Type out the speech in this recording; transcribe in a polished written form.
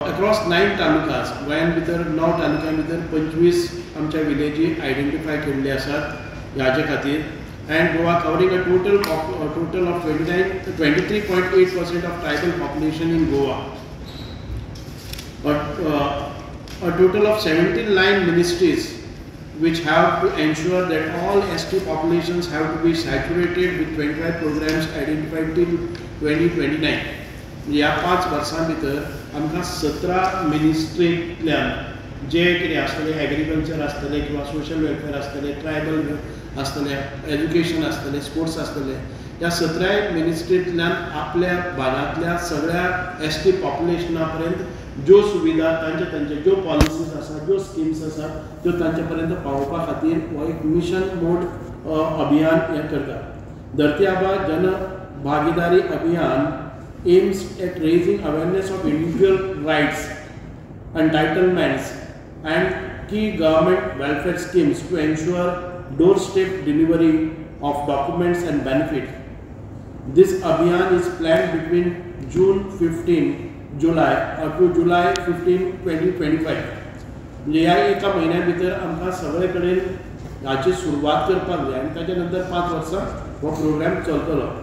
Across 9 talukas, गोंयान भितर 9 तालुक्यां भितर 25 आमच्या विलेजी आयडेंटिफाय केल्ले आसात ह्याचे खातीर. And Goa covering a total of 23.8% of tribal population in Goa. But a total of 79 ministries which have to ensure that all ST populations have to be saturated with 25 programs identified till 2029. ह्या 5 वर्सां भितर आमकां 17 मिनिस्ट्रींतल्यान जे कितें आसतलें agriculture आसतलें किंवा social welfare आसतलें ट्रायबल आसतलें एज्युकेशन आसतलें स्पोर्ट्स आसतलें ह्या 17 मिनिस्ट्रींतल्यान आपल्या भागांतल्या सगळ्या ST पॉप्युलेशना पर्यंत ज्यो सुविधा तांचे ज्यो पॉलिसीज आसात ज्यो स्किम्स आसात त्यो तांचे पर्यंत पावोवपा खातीर हो एक मिशन मोड अभियान हें करता. धरती आबा जन भागीदारी अभियान aims at raising awareness of individual rights, entitlements and key government welfare schemes to ensure doorstep delivery of documents and benefits. This Abhiyan is planned between June 15 July up to July 15, 2025. म्हणजे ह्या एका महिन्या भितर आमकां सगळे कडेन हाची सुरवात करपाक जाय आनी ताच्या नंतर 5 वर्सां हो प्रोग्राम चलतलो.